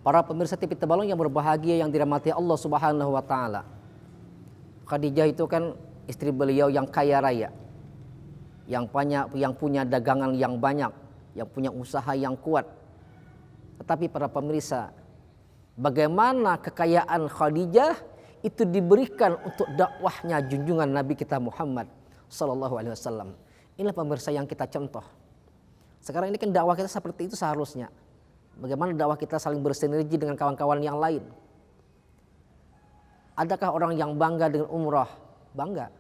Para pemirsa TV Tebalong yang berbahagia yang dirahmati Allah Subhanahu wa taala. Khadijah itu kan istri beliau yang kaya raya. Yang punya dagangan yang banyak, yang punya usaha yang kuat. Tetapi para pemirsa, bagaimana kekayaan Khadijah itu diberikan untuk dakwahnya junjungan Nabi kita Muhammad sallallahu alaihi wasallam. Inilah pemirsa yang kita contoh. Sekarang ini kan dakwah kita seperti itu seharusnya. Bagaimana dakwah kita saling bersinergi dengan kawan-kawan yang lain. Adakah orang yang bangga dengan umrah? Bangga.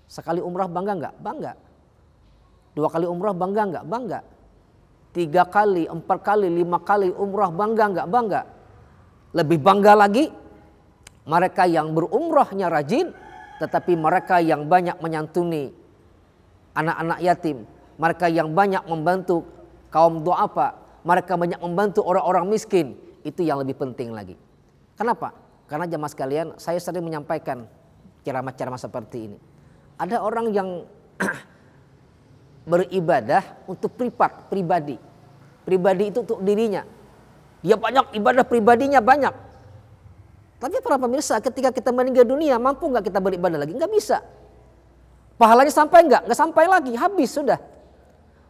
Sekali umrah bangga enggak? Bangga. 2 kali umrah bangga enggak? Bangga. 3 kali, 4 kali, 5 kali umrah bangga enggak? Bangga. Lebih bangga lagi mereka yang berumrahnya rajin, tetapi mereka yang banyak menyantuni anak-anak yatim, mereka yang banyak membantu kaum du'afa, mereka banyak membantu orang-orang miskin, itu yang lebih penting lagi. Kenapa? Karena jemaah sekalian, saya sering menyampaikan ceramah-ceramah seperti ini. Ada orang yang beribadah untuk pribadi. Pribadi itu untuk dirinya. Dia banyak ibadah pribadinya banyak. Tapi para pemirsa, ketika kita meninggal dunia, mampu nggak kita beribadah lagi? Nggak bisa. Pahalanya sampai nggak? Nggak sampai lagi, habis sudah.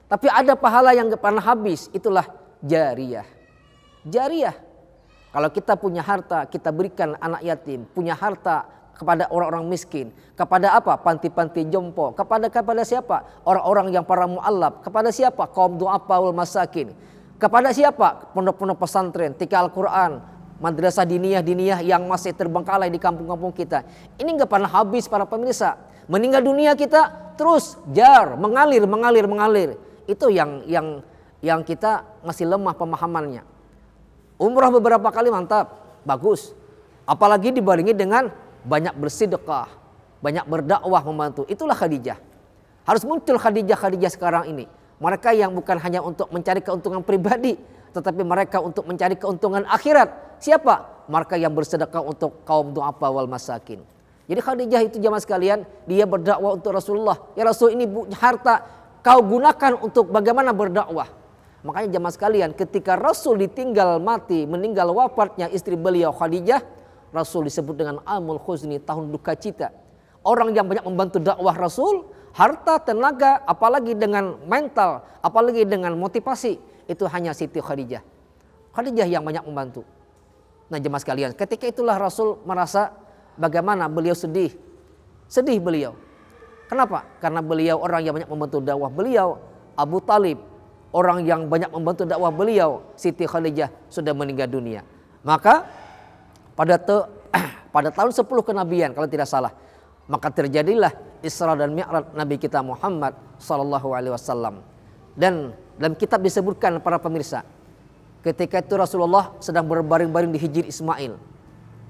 Tapi ada pahala yang nggak pernah habis, itulah jariyah. Jariyah. Kalau kita punya harta, kita berikan anak yatim, punya harta kepada orang-orang miskin, kepada apa? Panti-panti jompo, kepada siapa? Orang-orang yang para mu'allab, kepada siapa? Kaum du'afa wal masakin. Kepada siapa? Pondok-pondok pesantren, tika Al-Quran, madrasah diniyah yang masih terbengkalai di kampung-kampung kita. Ini nggak pernah habis para pemirsa. Meninggal dunia kita terus mengalir. Itu yang kita masih lemah pemahamannya. Umrah beberapa kali mantap, bagus. Apalagi dibarengi dengan banyak bersedekah, banyak berdakwah membantu. Itulah Khadijah. Harus muncul Khadijah sekarang ini. Mereka yang bukan hanya untuk mencari keuntungan pribadi, tetapi mereka untuk mencari keuntungan akhirat. Siapa? Mereka yang bersedekah untuk kaum du'afa wal masakin. Jadi Khadijah itu jamaah sekalian, dia berdakwah untuk Rasulullah. Ya Rasul, ini harta kau gunakan untuk bagaimana berdakwah. Makanya jamaah sekalian, ketika Rasul ditinggal mati, meninggal wafatnya istri beliau Khadijah, Rasul disebut dengan Amul Khuzni, tahun duka cita. Orang yang banyak membantu dakwah Rasul, harta, tenaga, apalagi dengan mental, apalagi dengan motivasi, itu hanya Siti Khadijah. Khadijah yang banyak membantu. Nah jemaah sekalian, ketika itulah Rasul merasa bagaimana beliau sedih. Sedih beliau. Kenapa? Karena beliau orang yang banyak membantu dakwah beliau. Abu Talib, orang yang banyak membantu dakwah beliau, Siti Khadijah, sudah meninggal dunia. Maka pada tahun 10 kenabian kalau tidak salah, maka terjadilah Isra dan Mi'raj Nabi kita Muhammad sallallahu alaihi wasallam. Dan dalam kitab disebutkan para pemirsa, ketika itu Rasulullah sedang berbaring-baring di Hijr Ismail.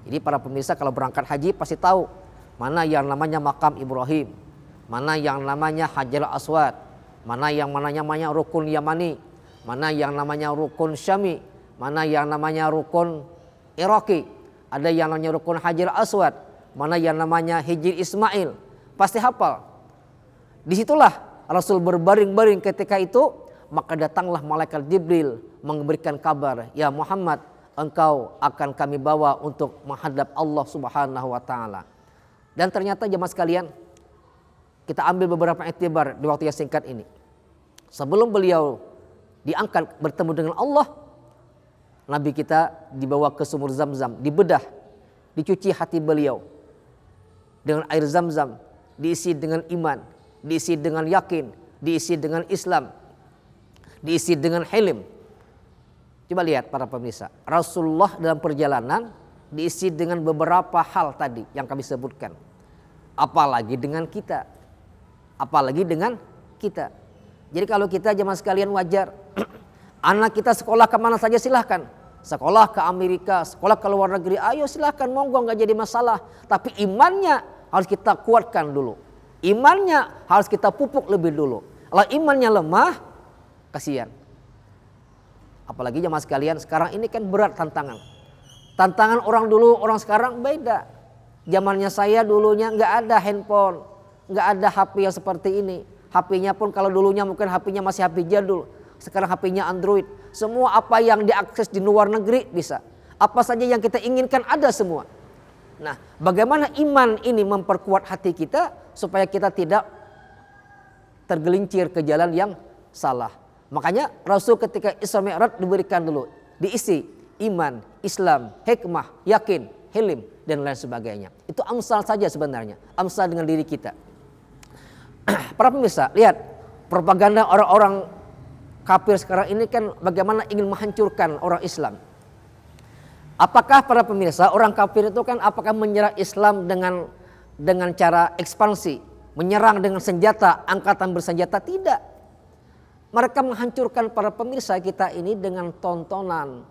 Jadi para pemirsa kalau berangkat haji pasti tahu mana yang namanya makam Ibrahim, mana yang namanya Hajar Aswad, mana yang namanya rukun Yamani, mana yang namanya rukun Syami, mana yang namanya rukun Iraqi, ada yang namanya rukun Hajar Aswad, mana yang namanya Hijr Ismail. Pasti hafal. Disitulah Rasul berbaring-baring ketika itu, maka datanglah malaikat Jibril memberikan kabar, ya Muhammad, engkau akan kami bawa untuk menghadap Allah Subhanahu wa taala. Dan ternyata jemaah sekalian, kita ambil beberapa iktibar di waktu yang singkat ini. Sebelum beliau diangkat bertemu dengan Allah, Nabi kita dibawa ke sumur Zam-Zam, dibedah, dicuci hati beliau dengan air Zam-Zam, diisi dengan iman, diisi dengan yakin, diisi dengan Islam, diisi dengan hilm. Coba lihat para pemirsa, Rasulullah dalam perjalanan diisi dengan beberapa hal tadi yang kami sebutkan. Apalagi dengan kita. Apalagi dengan kita. Jadi kalau kita jemaah sekalian wajar, anak kita sekolah kemana saja silahkan. Sekolah ke Amerika, sekolah ke luar negeri, ayo silahkan, monggo, nggak jadi masalah. Tapi imannya harus kita kuatkan dulu. Imannya harus kita pupuk lebih dulu. Kalau imannya lemah, kasihan. Apalagi jemaah sekalian, sekarang ini kan berat tantangan. Tantangan orang dulu, orang sekarang beda. Zamannya saya dulunya nggak ada handphone, nggak ada HP yang seperti ini. HP-nya pun kalau dulunya mungkin HP-nya masih HP jadul. Sekarang HP-nya Android. Semua apa yang diakses di luar negeri bisa. Apa saja yang kita inginkan ada semua. Nah, bagaimana iman ini memperkuat hati kita supaya kita tidak tergelincir ke jalan yang salah. Makanya Rasul ketika Isra Mi'raj diberikan dulu, diisi iman, Islam, hikmah, yakin, hilim, dan lain sebagainya. Itu amsal saja sebenarnya, amsal dengan diri kita. Para pemirsa, lihat propaganda orang-orang kafir sekarang ini kan bagaimana ingin menghancurkan orang Islam. Apakah para pemirsa orang kafir itu kan apakah menyerang Islam dengan cara ekspansi, menyerang dengan senjata, angkatan bersenjata? Tidak. Mereka menghancurkan para pemirsa kita ini dengan tontonan.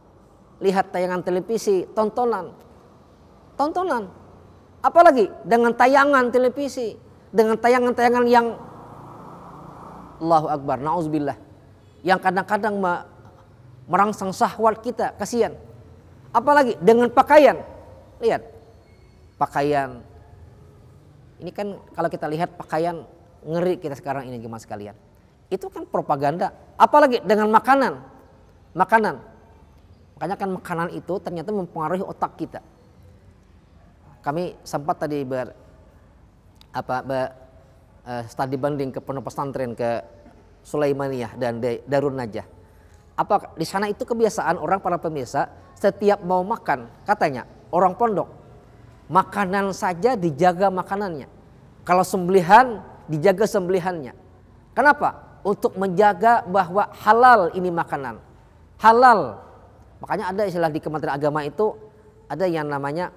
Lihat tayangan televisi, tontonan. Apalagi dengan tayangan televisi, dengan tayangan-tayangan yang Allahu Akbar, na'udzubillah, yang kadang-kadang merangsang syahwat kita, kasihan. Apalagi dengan pakaian. Lihat, pakaian. Ini kan kalau kita lihat pakaian, ngeri kita sekarang ini jemaah sekalian. Itu kan propaganda. Apalagi dengan makanan. Makanya kan makanan itu ternyata mempengaruhi otak kita. Kami sempat tadi studi banding ke pondok pesantren ke Sulaimaniyah dan Darun Najah. Apa di sana itu kebiasaan orang para pemirsa setiap mau makan, katanya orang pondok makanan saja dijaga makanannya. Kalau sembelihan dijaga sembelihannya. Kenapa? Untuk menjaga bahwa halal ini makanan. Halal. Makanya ada istilah di Kementerian Agama itu ada yang namanya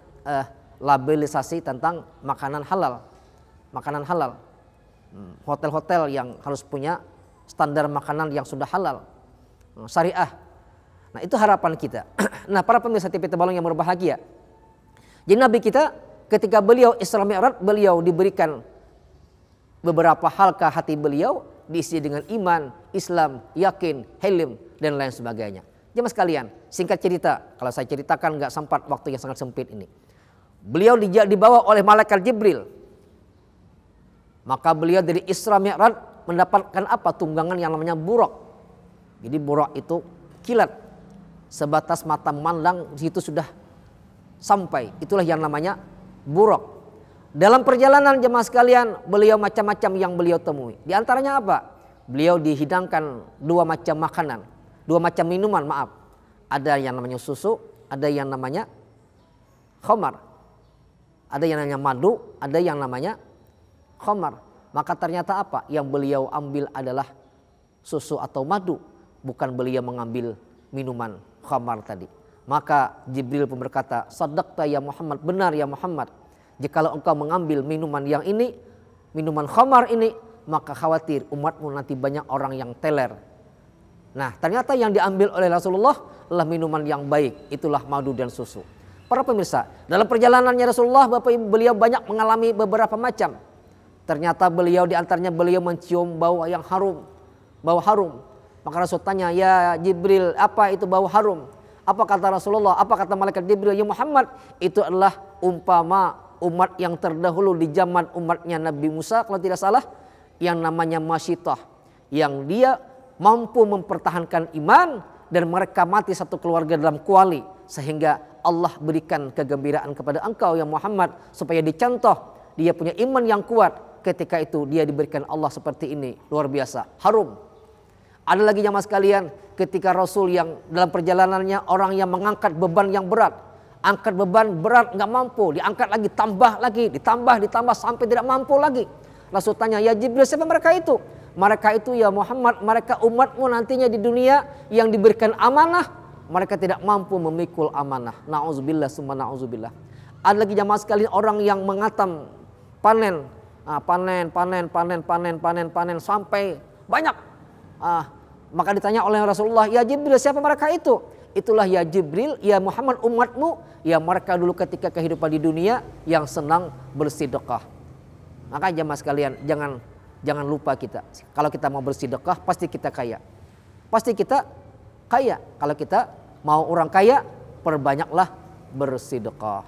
labelisasi tentang makanan halal. Makanan halal. Hotel-hotel yang harus punya standar makanan yang sudah halal. Syariah. Nah, itu harapan kita. Nah, para pemirsa TV Tebalong yang berbahagia. Jadi Nabi kita ketika beliau Isra Mi'raj, beliau diberikan beberapa hal ke hati beliau, diisi dengan iman, Islam, yakin, hilim, dan lain sebagainya. Jemaah sekalian, singkat cerita, kalau saya ceritakan nggak sempat, waktu yang sangat sempit ini. Beliau dibawa oleh malaikat Jibril. Maka beliau dari Isra Mi'raj mendapatkan apa? Tunggangan yang namanya buraq. Jadi buraq itu kilat, sebatas mata memandang di situ sudah sampai. Itulah yang namanya buraq. Dalam perjalanan jemaah sekalian, beliau macam-macam yang beliau temui. Di antaranya apa? Beliau dihidangkan dua macam makanan, dua macam minuman, maaf. Ada yang namanya susu, ada yang namanya khamar. Ada yang namanya madu, ada yang namanya khamar. Maka ternyata apa? Yang beliau ambil adalah susu atau madu. Bukan beliau mengambil minuman khamar tadi. Maka Jibril pun berkata, "Shadaqta ya Muhammad, benar ya Muhammad. Jikalau engkau mengambil minuman yang ini, minuman khamar ini, maka khawatir umatmu nanti banyak orang yang teler." Nah, ternyata yang diambil oleh Rasulullah adalah minuman yang baik. Itulah madu dan susu. Para pemirsa, dalam perjalanannya Rasulullah, beliau banyak mengalami beberapa macam. Ternyata beliau diantaranya beliau mencium bau yang harum, bau harum. Maka Rasul tanya, "Ya Jibril, apa itu bau harum?" Apa kata Rasulullah? Apa kata malaikat Jibril? "Ya Muhammad, itu adalah umpama umat yang terdahulu di zaman umatnya Nabi Musa, kalau tidak salah, yang namanya Masyitah, yang dia mampu mempertahankan iman dan mereka mati satu keluarga dalam kuali, sehingga Allah berikan kegembiraan kepada engkau ya Muhammad supaya dicontoh dia punya iman yang kuat. Ketika itu dia diberikan Allah seperti ini, luar biasa, harum." Ada lagi jamaah sekalian, ketika Rasul yang dalam perjalanannya orang yang mengangkat beban yang berat, angkat beban berat nggak mampu, diangkat lagi, tambah lagi, ditambah sampai tidak mampu lagi. Rasul tanya, "Ya Jibril, siapa mereka itu?" "Mereka itu ya Muhammad, mereka umatmu nantinya di dunia yang diberikan amanah, mereka tidak mampu memikul amanah." Na'udzubillah summa na'udzubillah. Ada lagi jamaah sekalian orang yang mengatam panen, panen sampai banyak. Maka ditanya oleh Rasulullah, "Ya Jibril, siapa mereka itu?" "Itulah ya Jibril, ya Muhammad umatmu, ya mereka dulu ketika kehidupan di dunia yang senang bersedekah." Maka jamaah sekalian, jangan lupa kita. Kalau kita mau bersedekah, pasti kita kaya. Pasti kita kaya. Kalau kita mau orang kaya, perbanyaklah bersedekah.